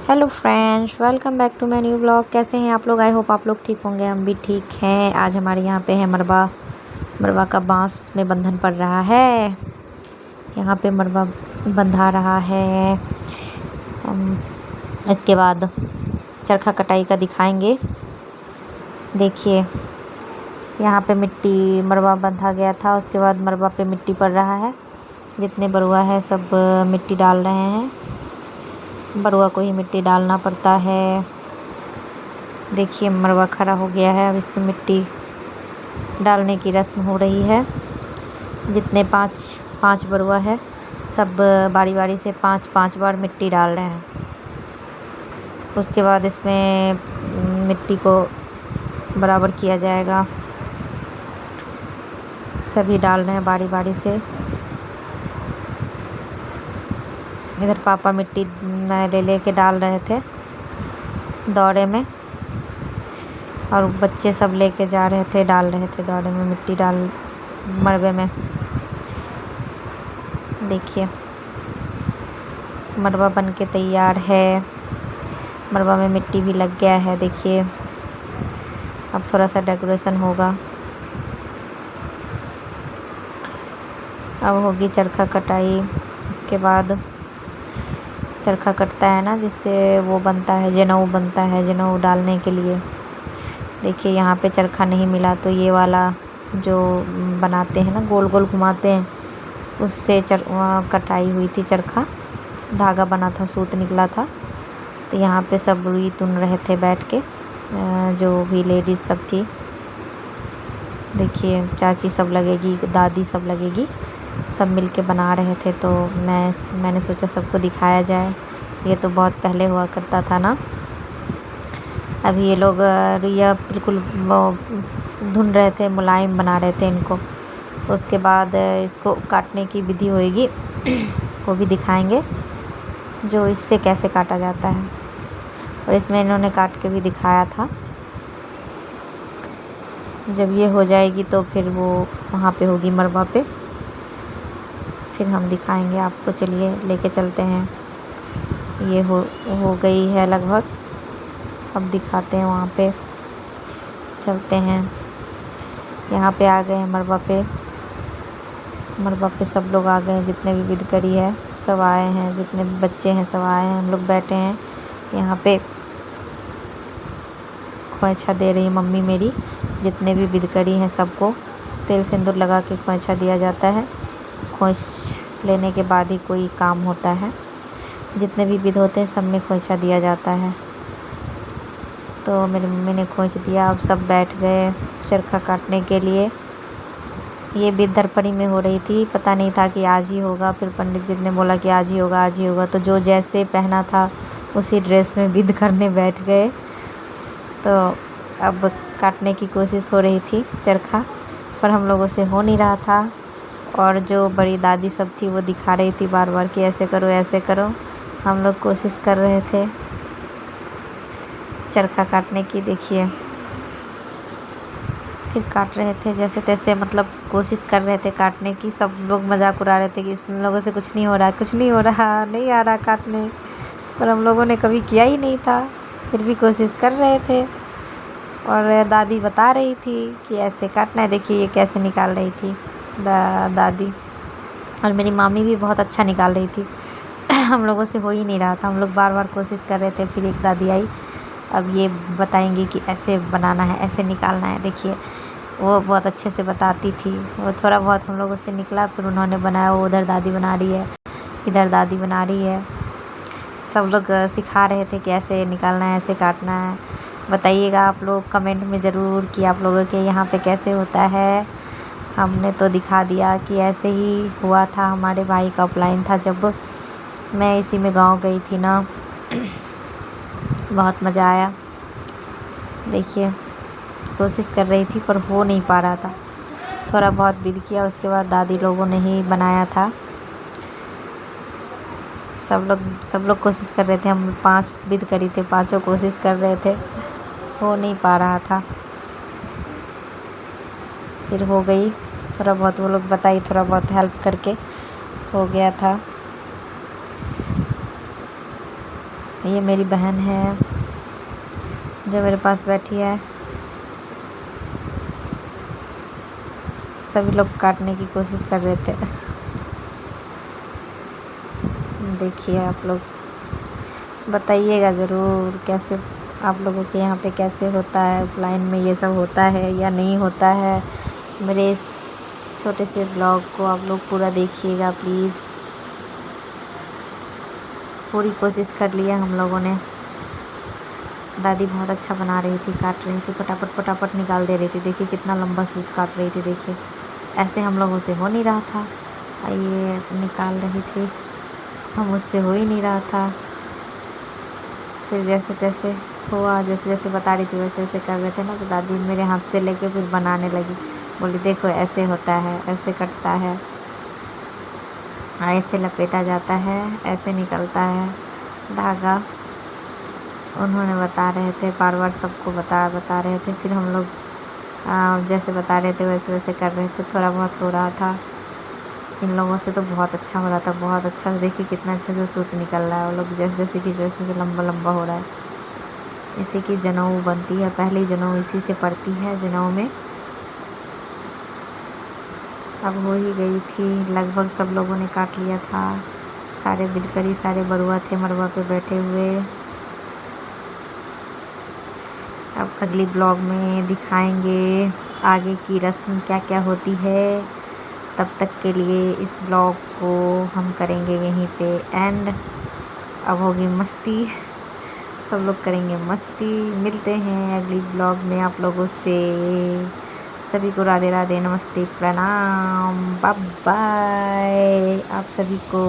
Hello friends, welcome back to my new blog. कैसे हैं आप लोग? आई होप आप लोग ठीक होंगे। हम भी ठीक हैं। आज हमारे यहाँ पे है मरबा। मरबा का बांस में बंधन पड़ रहा है। यहाँ पे मरबा बंधा रहा है। इसके बाद चरखा कटाई का दिखाएंगे। देखिए, यहाँ पे मिट्टी मरबा बंधा गया था। उसके बाद मरबा पे मिट्टी पड़ रहा है। जितने बरुआ है सब मिट्टी डाल रहे हैं। बरुआ को ही मिट्टी डालना पड़ता है। देखिए, मरवा खड़ा हो गया है। अब इस पर मिट्टी डालने की रस्म हो रही है। जितने पाँच बरुआ है सब बारी बारी से पाँच बार मिट्टी डाल रहे हैं। उसके बाद इसमें मिट्टी को बराबर किया जाएगा। सभी डाल रहे हैं बारी बारी से। इधर पापा मिट्टी ले के डाल रहे थे दौरे में, और बच्चे सब लेके जा रहे थे, डाल रहे थे दौरे में मिट्टी डाल मरबे में। देखिए, मरबा बन के तैयार है। मरबा में मिट्टी भी लग गया है। देखिए, अब थोड़ा सा डेकोरेशन होगा। अब होगी चरखा कटाई। इसके बाद चरखा कटता है ना, जिससे वो बनता है, जनेऊ बनता है, जनेऊ डालने के लिए। देखिए, यहाँ पे चरखा नहीं मिला तो ये वाला जो बनाते हैं ना, गोल गोल घुमाते हैं, उससे कटाई हुई थी चरखा। धागा बना था, सूत निकला था। तो यहाँ पे सब रुई तुन रहे थे बैठ के, जो भी लेडीज़ सब थी। देखिए, चाची सब लगेगी, दादी सब लगेगी, सब मिल के बना रहे थे। तो मैंने सोचा सबको दिखाया जाए। ये तो बहुत पहले हुआ करता था ना। अभी ये लोग रुइया बिल्कुल धुन रहे थे, मुलायम बना रहे थे इनको। उसके बाद इसको काटने की विधि होएगी, वो भी दिखाएंगे, जो इससे कैसे काटा जाता है। और इसमें इन्होंने काट के भी दिखाया था। जब ये हो जाएगी तो फिर वो वहाँ पे होगी मरबा पे, फिर हम दिखाएंगे आपको। चलिए, लेके चलते हैं। ये हो गई है लगभग। अब दिखाते हैं वहाँ पे। चलते हैं। यहाँ पे आ गए हैं मरबा पे। मरबा पे सब लोग आ गए हैं, जितने भी बिदकरी है सब आए हैं, जितने भी बच्चे हैं सब आए हैं। हम लोग बैठे हैं यहाँ पे। खोइछा दे रही है मम्मी मेरी। जितने भी बिदकरी हैं सबको तेल सिंदूर लगा के खोइछा दिया जाता है। खोइछ लेने के बाद ही कोई काम होता है। जितने भी विध होते हैं सब में खोइछा दिया जाता है। तो मेरी मम्मी ने खोइछ दिया। अब सब बैठ गए चरखा काटने के लिए। ये विध दरपड़ी में हो रही थी। पता नहीं था कि आज ही होगा। फिर पंडित जी ने बोला कि आज ही होगा, आज ही होगा। तो जो जैसे पहना था उसी ड्रेस में विध करने बैठ गए। तो अब काटने की कोशिश हो रही थी चरखा, पर हम लोगों से हो नहीं रहा था। और जो बड़ी दादी सब थी वो दिखा रही थी बार बार कि ऐसे करो, ऐसे करो। हम लोग कोशिश कर रहे थे चरखा काटने की। देखिए, फिर काट रहे थे जैसे तैसे, मतलब कोशिश कर रहे थे काटने की। सब लोग मजाक उड़ा रहे थे कि इन लोगों से कुछ नहीं हो रहा, कुछ नहीं हो रहा, नहीं आ रहा काटने। पर हम लोगों ने कभी किया ही नहीं था, फिर भी कोशिश कर रहे थे। और दादी बता रही थी कि ऐसे काटना है। देखिए, ये कैसे निकाल रही थी दादी। और मेरी मामी भी बहुत अच्छा निकाल रही थी। हम लोगों से हो ही नहीं रहा था। हम लोग बार बार कोशिश कर रहे थे। फिर एक दादी आई, अब ये बताएंगी कि ऐसे बनाना है, ऐसे निकालना है। देखिए, वो बहुत अच्छे से बताती थी। वो थोड़ा बहुत हम लोगों से निकला, फिर उन्होंने बनाया। वो उधर दादी बना रही है, इधर दादी बना रही है। सब लोग सिखा रहे थे कि ऐसे निकालना है, ऐसे काटना है। बताइएगा आप लोग कमेंट में ज़रूर कि आप लोगों के यहाँ पे कैसे होता है। हमने तो दिखा दिया कि ऐसे ही हुआ था। हमारे भाई का अपलाइन था जब मैं इसी में गांव गई थी ना। बहुत मज़ा आया। देखिए, कोशिश कर रही थी पर हो नहीं पा रहा था। थोड़ा बहुत विध किया, उसके बाद दादी लोगों ने ही बनाया था। सब लोग कोशिश कर रहे थे। हम 5 विध करी थे, पाँचों कोशिश कर रहे थे, हो नहीं पा रहा था। फिर हो गई। थोड़ा बहुत वो लोग बताई, थोड़ा बहुत हेल्प करके हो गया था। ये मेरी बहन है जो मेरे पास बैठी है। सभी लोग काटने की कोशिश कर रहे थे। देखिए आप लोग बताइएगा ज़रूर कैसे आप लोगों के यहाँ पे कैसे होता है, ऑफलाइन में ये सब होता है या नहीं होता है। मेरे इस छोटे से ब्लॉग को आप लोग पूरा देखिएगा प्लीज़। पूरी कोशिश कर लिया हम लोगों ने। दादी बहुत अच्छा बना रही थी, काट रही थी, फटाफट फटाफट निकाल दे रही थी। देखिए कितना लंबा सूट काट रही थी। देखिए ऐसे हम लोगों से हो नहीं रहा था। ये निकाल रही थी, हम उससे हो ही नहीं रहा था। फिर जैसे तैसे हुआ, जैसे जैसे बता रही थी वैसे वैसे कर रहे थे ना, तो दादी मेरे हाथ से लेके फिर बनाने लगी। बोली देखो ऐसे होता है, ऐसे कटता है, ऐसे लपेटा जाता है, ऐसे निकलता है धागा। उन्होंने बता रहे थे, बार बार सबको बता रहे थे। फिर हम लोग जैसे बता रहे थे वैसे वैसे कर रहे थे। थोड़ा बहुत हो रहा था। इन लोगों से तो बहुत अच्छा हो रहा था, बहुत अच्छा। देखिए कितना अच्छे से सूट निकल रहा है। वो लोग जैसे जैसे कि जैसे जैसे लंबा लंबा हो रहा है। इसी की जनेऊ बनती है, पहली जनेऊ इसी से पड़ती है जनेऊ में। अब हो ही गई थी, लगभग सब लोगों ने काट लिया था। सारे बिलकरी, सारे बरुआ थे मरवा पे बैठे हुए। अब अगली ब्लॉग में दिखाएंगे आगे की रस्म क्या क्या होती है। तब तक के लिए इस ब्लॉग को हम करेंगे यहीं पे एंड। अब होगी मस्ती, सब लोग करेंगे मस्ती। मिलते हैं अगली ब्लॉग में आप लोगों से। सभी को राधे राधे, नमस्ते, प्रणाम, बाय बाय आप सभी को।